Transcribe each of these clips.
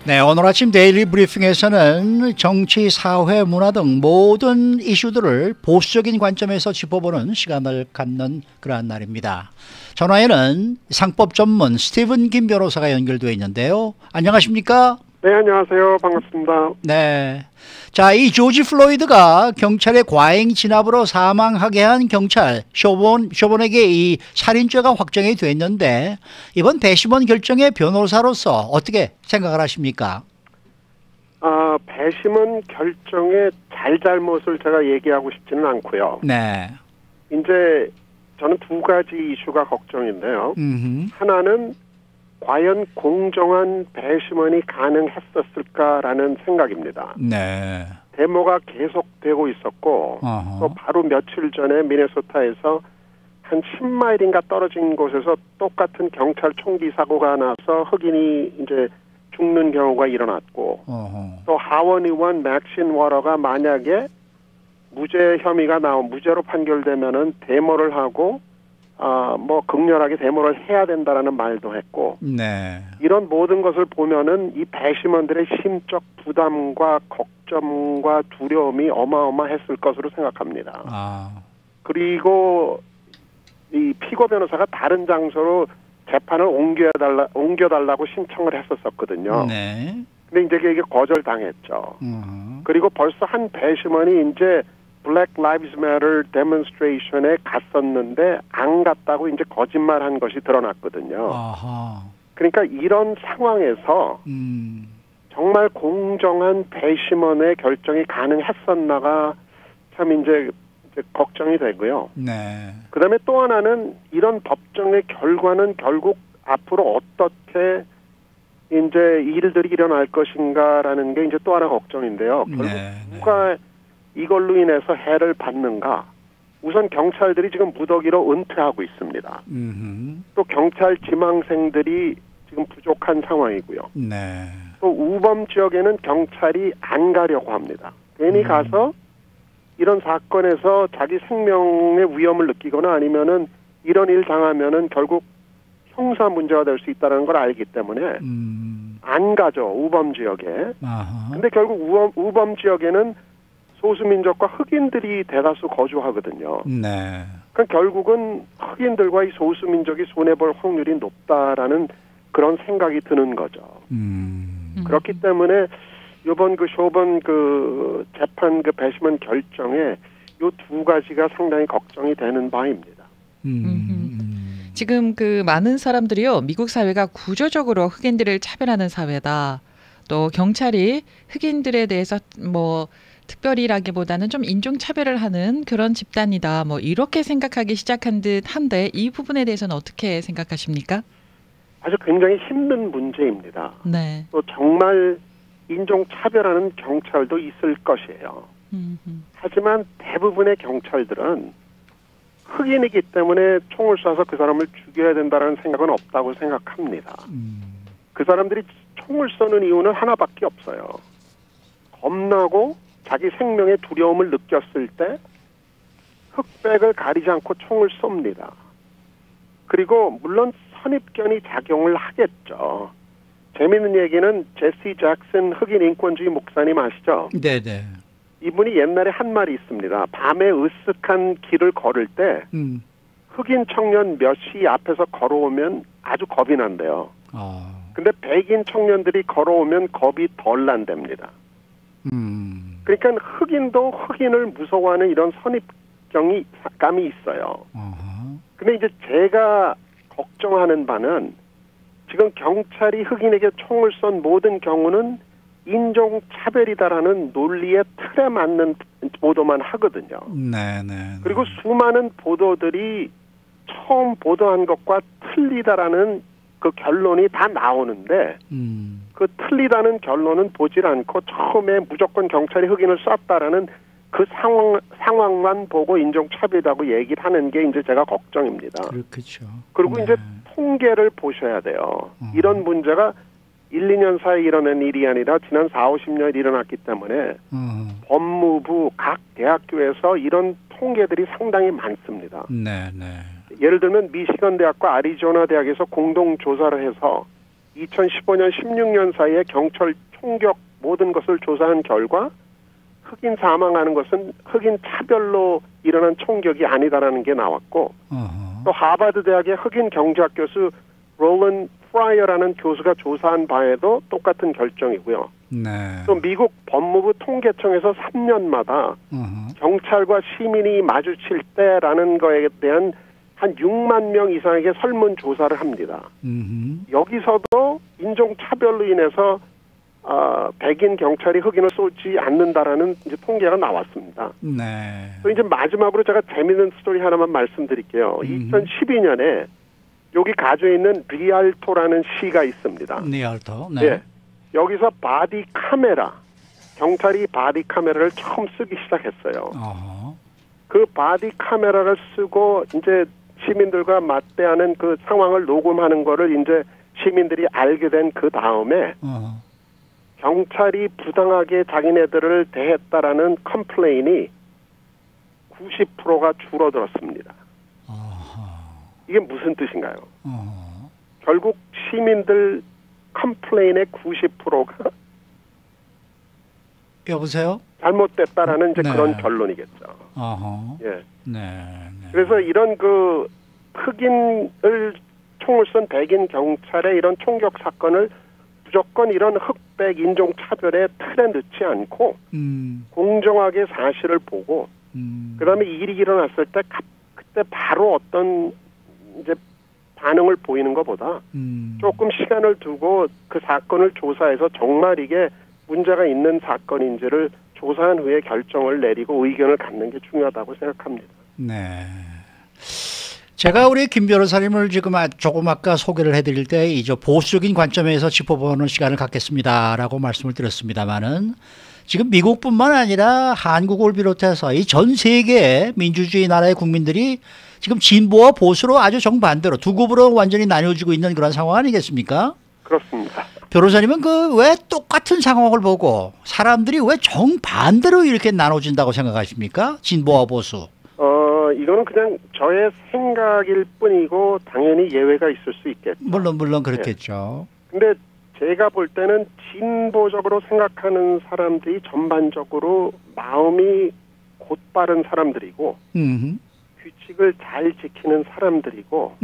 네, 오늘 아침 데일리 브리핑에서는 정치, 사회, 문화 등 모든 이슈들을 보수적인 관점에서 짚어보는 시간을 갖는 그러한 날입니다. 전화에는 상법 전문 스티븐 김 변호사가 연결되어 있는데요. 안녕하십니까? 네, 안녕하세요. 반갑습니다. 네. 자, 이 조지 플로이드가 경찰의 과잉 진압으로 사망하게 한 경찰 쇼본에게 이 살인죄가 확정이 됐는데 이번 배심원 결정의 변호사로서 어떻게 생각을 하십니까? 배심원 결정의 잘잘못을 제가 얘기하고 싶지는 않고요. 네. 이제 저는 두 가지 이슈가 걱정인데요. 하나는 과연 공정한 배심원이 가능했었을까라는 생각입니다. 네. 데모가 계속되고 있었고 또 바로 며칠 전에 미네소타에서 한 10마일인가 떨어진 곳에서 똑같은 경찰 총기 사고가 나서 흑인이 이제 죽는 경우가 일어났고 또 하원 의원 맥신 워러가 만약에 무죄 혐의가 무죄로 판결되면은 데모를 하고 극렬하게 데모를 해야 된다라는 말도 했고, 네. 이런 모든 것을 보면은 이 배심원들의 심적 부담과 걱정과 두려움이 어마어마했을 것으로 생각합니다. 그리고 이 피고 변호사가 다른 장소로 재판을 옮겨달라고 신청을 했었거든요. 네. 근데 이제 이게 거절당했죠. 그리고 벌써 한 배심원이 이제 Black Lives Matter 데몬스트레이션에 갔었는데 안 갔다고 이제 거짓말한 것이 드러났거든요. 그러니까 이런 상황에서 정말 공정한 배심원의 결정이 가능했었나가 참 이제 걱정이 되고요. 네. 그다음에 또 하나는 이런 법정의 결과는 결국 앞으로 어떻게 이제 일들이 일어날 것인가라는 게 이제 또 하나 걱정인데요. 결국 누가 이걸로 인해서 해를 받는가? 우선 경찰들이 지금 무더기로 은퇴하고 있습니다. 또 경찰 지망생들이 지금 부족한 상황이고요. 네. 또 우범 지역에는 경찰이 안 가려고 합니다. 괜히 가서 이런 사건에서 자기 생명의 위험을 느끼거나 아니면은 이런 일 당하면은 결국 형사 문제가 될 수 있다는 걸 알기 때문에 안 가죠. 우범 지역에. 근데 결국 우범 지역에는 소수민족과 흑인들이 대다수 거주하거든요. 네. 그러니까 결국은 흑인들과 이 소수민족이 손해볼 확률이 높다라는 그런 생각이 드는 거죠. 그렇기 때문에 이번 쇼본 재판 배심원 결정에 이 두 가지가 상당히 걱정이 되는 바입니다. 지금 많은 사람들이요, 미국 사회가 구조적으로 흑인들을 차별하는 사회다. 또 경찰이 흑인들에 대해서 특별히라기보다는 좀 인종차별을 하는 그런 집단이다. 이렇게 생각하기 시작한 듯한데 이 부분에 대해서는 어떻게 생각하십니까? 아주 굉장히 힘든 문제입니다. 네. 또 정말 인종차별하는 경찰도 있을 것이에요. 하지만 대부분의 경찰들은 흑인이기 때문에 총을 쏴서 그 사람을 죽여야 된다는 생각은 없다고 생각합니다. 그 사람들이 총을 쏘는 이유는 하나밖에 없어요. 겁나고 자기 생명의 두려움을 느꼈을 때 흑백을 가리지 않고 총을 쏩니다. 그리고 물론 선입견이 작용을 하겠죠. 재미있는 얘기는 제시 잭슨 흑인 인권주의 목사님 아시죠? 네네. 이분이 옛날에 한 말이 있습니다. 밤에 으쓱한 길을 걸을 때 흑인 청년 몇이 앞에서 걸어오면 아주 겁이 난대요. 근데 백인 청년들이 걸어오면 겁이 덜 난답니다. 그러니까 흑인도 흑인을 무서워하는 이런 선입견이 있어요. 근데 이제 제가 걱정하는 바는 지금 경찰이 흑인에게 총을 쏜 모든 경우는 인종차별이다라는 논리의 틀에 맞는 보도만 하거든요. 네네. 그리고 수많은 보도들이 처음 보도한 것과 틀리다라는 그 결론이 다 나오는데 그 틀리다는 결론은 보질 않고 처음에 무조건 경찰이 흑인을 쐈다라는 그 상황만 보고 인종차별이라고 얘기를 하는 게 이제 제가 걱정입니다. 그렇겠죠. 그리고 이제 통계를 보셔야 돼요. 이런 문제가 1, 2년 사이에 일어난 일이 아니라 지난 4, 50년 일어났기 때문에 법무부 각 대학교에서 이런 통계들이 상당히 많습니다. 네네. 예를 들면 미시건 대학과 아리조나 대학에서 공동 조사를 해서 2015년 16년 사이에 경찰 총격 모든 것을 조사한 결과 흑인 사망하는 것은 흑인 차별로 일어난 총격이 아니다라는 게 나왔고 또 하버드 대학의 흑인 경제학 교수 롤런 프라이어라는 교수가 조사한 바에도 똑같은 결정이고요. 네. 또 미국 법무부 통계청에서 3년마다 경찰과 시민이 마주칠 때라는 거에 대한 한 6만 명 이상에게 설문조사를 합니다. 여기서도 인종차별로 인해서 백인 경찰이 흑인을 쏘지 않는다라는 이제 통계가 나왔습니다. 네. 또 이제 마지막으로 제가 재미있는 스토리 하나만 말씀드릴게요. 2012년에 여기 가지고 있는 리알토라는 시가 있습니다. 리알토. 네. 예. 여기서 바디 카메라, 경찰이 바디 카메라를 처음 쓰기 시작했어요. 그 바디 카메라를 쓰고 이제 시민들과 맞대하는 그 상황을 녹음하는 거를 이제 시민들이 알게 된 그 다음에 경찰이 부당하게 자기네들을 대했다라는 컴플레인이 90%가 줄어들었습니다. 이게 무슨 뜻인가요? 결국 시민들 컴플레인의 90%가 여보세요? 잘못됐다라는 이제 네. 그런 결론이겠죠. 예. 네. 그래서 이런 그 흑인을 총을 쏜 백인 경찰의 이런 총격 사건을 무조건 이런 흑백 인종 차별의 틀에 넣지 않고 공정하게 사실을 보고 그다음에 일이 일어났을 때 그때 바로 어떤 이제 반응을 보이는 것보다 조금 시간을 두고 그 사건을 조사해서 정말 이게 문제가 있는 사건인지를 조사한 후에 결정을 내리고 의견을 갖는 게 중요하다고 생각합니다. 네. 제가 우리 김 변호사님을 지금 조금 아까 소개를 해드릴 때 이제 보수적인 관점에서 짚어보는 시간을 갖겠습니다라고 말씀을 드렸습니다만은 지금 미국뿐만 아니라 한국을 비롯해서 이 전 세계의 민주주의 나라의 국민들이 지금 진보와 보수로 아주 정반대로 두 grup으로 완전히 나뉘어지고 있는 그런 상황 아니겠습니까? 그렇습니다. 변호사님은 그 왜 똑같은 상황을 보고 사람들이 왜 정반대로 이렇게 나눠진다고 생각하십니까? 진보와 보수. 이거는 그냥 저의 생각일 뿐이고 당연히 예외가 있을 수 있겠죠. 물론 그렇겠죠. 근데 제가 볼 때는 진보적으로 생각하는 사람들이 전반적으로 마음이 곧바른 사람들이고 규칙을 잘 지키는 사람들이고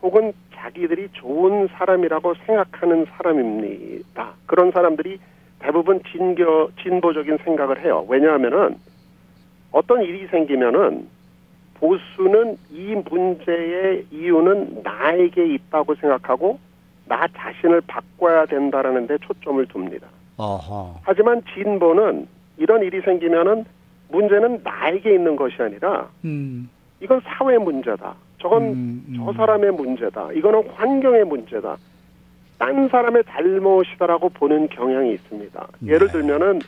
혹은 자기들이 좋은 사람이라고 생각하는 사람입니다. 그런 사람들이 대부분 진보적인 생각을 해요. 왜냐하면은 어떤 일이 생기면은 보수는 이 문제의 이유는 나에게 있다고 생각하고 나 자신을 바꿔야 된다라는 데 초점을 둡니다. 하지만 진보는 이런 일이 생기면은 문제는 나에게 있는 것이 아니라 이건 사회 문제다. 저건 저 사람의 문제다. 이거는 환경의 문제다. 딴 사람의 잘못이다라고 보는 경향이 있습니다. 예를 들면은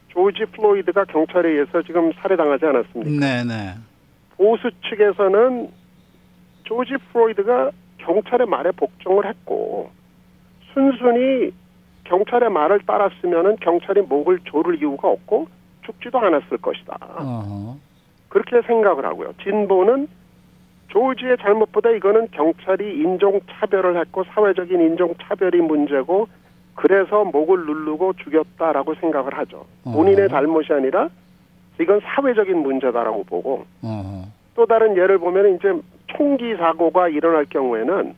조지 플로이드가 경찰에 의해서 지금 살해당하지 않았습니까? 네네. 보수 측에서는 조지 플로이드가 경찰의 말에 복종을 했고 순순히 경찰의 말을 따랐으면은 경찰이 목을 조를 이유가 없고 죽지도 않았을 것이다. 그렇게 생각을 하고요. 진보는 조지의 잘못보다 이거는 경찰이 인종차별을 했고 사회적인 인종차별이 문제고 그래서 목을 누르고 죽였다라고 생각을 하죠. 본인의 잘못이 아니라 이건 사회적인 문제다라고 보고 또 다른 예를 보면 이제 총기 사고가 일어날 경우에는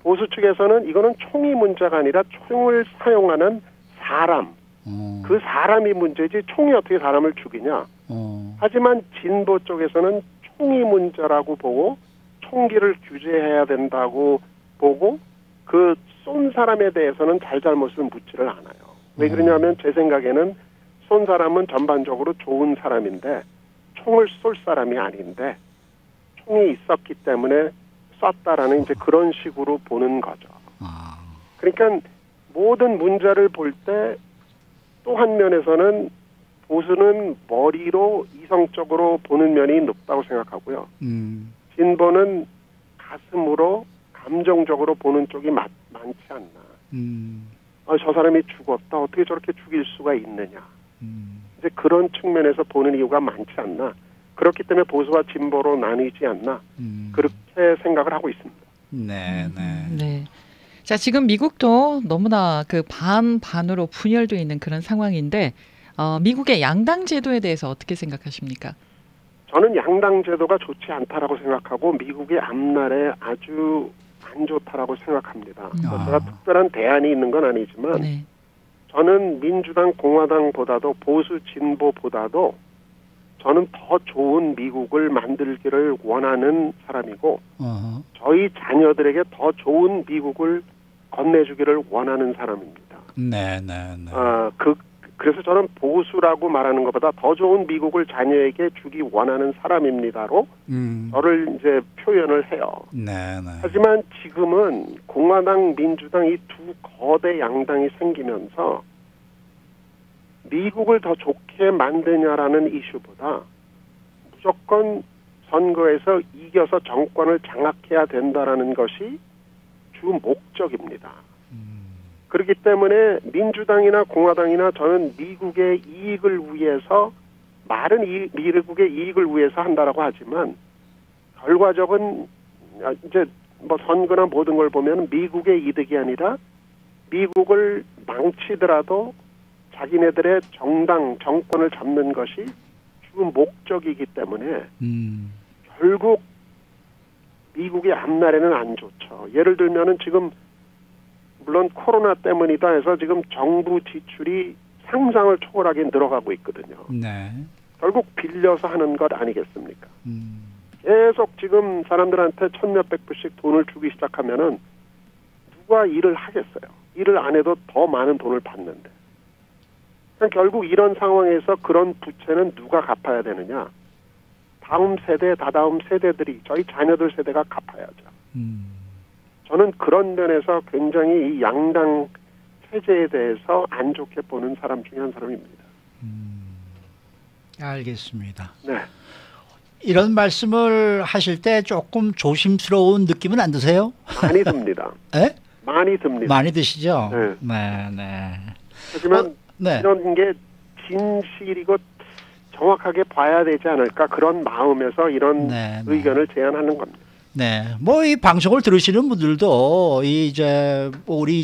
보수 측에서는 이거는 총이 문제가 아니라 총을 사용하는 사람 그 사람이 문제지 총이 어떻게 사람을 죽이냐. 하지만 진보 쪽에서는 총이 문제라고 보고 총기를 규제해야 된다고 보고 그 쏜 사람에 대해서는 잘잘못을 묻지를 않아요. 왜 그러냐면 제 생각에는 쏜 사람은 전반적으로 좋은 사람인데 총을 쏠 사람이 아닌데 총이 있었기 때문에 쐈다라는 이제 그런 식으로 보는 거죠. 그러니까 모든 문제를 볼 때 또 한 면에서는 보수는 머리로 이성적으로 보는 면이 높다고 생각하고요. 진보는 가슴으로 감정적으로 보는 쪽이 많지 않나. 저 사람이 죽었다. 어떻게 저렇게 죽일 수가 있느냐. 이제 그런 측면에서 보는 이유가 많지 않나. 그렇기 때문에 보수와 진보로 나뉘지 않나. 그렇게 생각을 하고 있습니다. 네. 네. 자, 지금 미국도 너무나 그 반반으로 분열되어 있는 그런 상황인데 미국의 양당 제도에 대해서 어떻게 생각하십니까? 저는 양당 제도가 좋지 않다라고 생각하고 미국의 앞날에 아주 안 좋다라고 생각합니다. 제가 특별한 대안이 있는 건 아니지만 네. 저는 민주당, 공화당보다도 보수 진보보다도 저는 더 좋은 미국을 만들기를 원하는 사람이고 저희 자녀들에게 더 좋은 미국을 건네주기를 원하는 사람입니다. 네. 그래서 저는 보수라고 말하는 것보다 더 좋은 미국을 자녀에게 주기 원하는 사람입니다로 저를 이제 표현을 해요. 네. 하지만 지금은 공화당, 민주당 이 두 거대 양당이 생기면서 미국을 더 좋게 만드냐라는 이슈보다 무조건 선거에서 이겨서 정권을 장악해야 된다라는 것이 주 목적입니다. 그렇기 때문에 민주당이나 공화당이나 저는 미국의 이익을 위해서 말은 미국의 이익을 위해서 한다라고 하지만 결과적은 이제 뭐 선거나 모든 걸 보면 미국의 이득이 아니라 미국을 망치더라도 자기네들의 정권을 잡는 것이 주 목적이기 때문에 결국 미국의 앞날에는 안 좋죠. 예를 들면은 지금 물론 코로나 때문이다 해서 지금 정부 지출이 상상을 초월하게 늘어가고 있거든요. 네. 결국 빌려서 하는 것 아니겠습니까? 계속 지금 사람들한테 천몇백 불씩 돈을 주기 시작하면은 누가 일을 하겠어요? 일을 안 해도 더 많은 돈을 받는데. 결국 이런 상황에서 그런 부채는 누가 갚아야 되느냐? 다음 세대, 다다음 세대들이 저희 자녀들 세대가 갚아야죠. 저는 그런 면에서 굉장히 이 양당 체제에 대해서 안 좋게 보는 사람 중에 한 사람입니다. 알겠습니다. 네. 이런 말씀을 하실 때 조금 조심스러운 느낌은 안 드세요? 많이 듭니다. 네? 많이 듭니다. 많이 드시죠? 네. 네. 하지만 네. 이런 게 진실이고 정확하게 봐야 되지 않을까 그런 마음에서 이런 의견을 제안하는 겁니다. 네, 뭐 이 방송을 들으시는 분들도 우리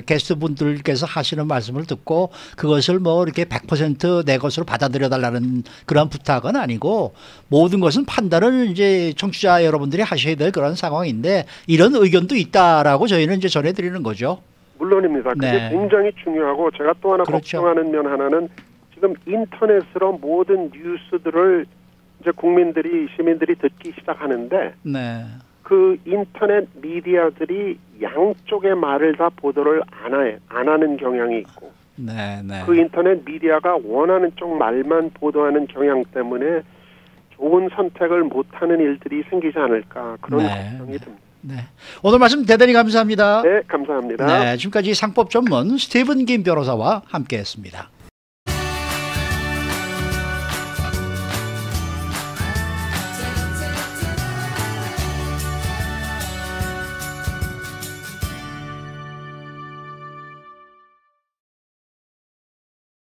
게스트 분들께서 하시는 말씀을 듣고 그것을 뭐 이렇게 100% 내 것으로 받아들여 달라는 그런 부탁은 아니고 모든 것은 판단을 이제 청취자 여러분들이 하셔야 될 그런 상황인데 이런 의견도 있다라고 저희는 이제 전해드리는 거죠. 물론입니다. 그게 굉장히 중요하고 제가 또 하나 걱정하는 면 하나는 지금 인터넷으로 모든 뉴스들을 이제 시민들이 듣기 시작하는데 그 인터넷 미디어들이 양쪽의 말을 다 보도를 안 하는 경향이 있고 그 인터넷 미디어가 원하는 쪽 말만 보도하는 경향 때문에 좋은 선택을 못하는 일들이 생기지 않을까 그런 걱정이 듭니다. 네. 오늘 말씀 대단히 감사합니다. 네, 감사합니다. 네, 지금까지 상법 전문 스티븐 김 변호사와 함께했습니다.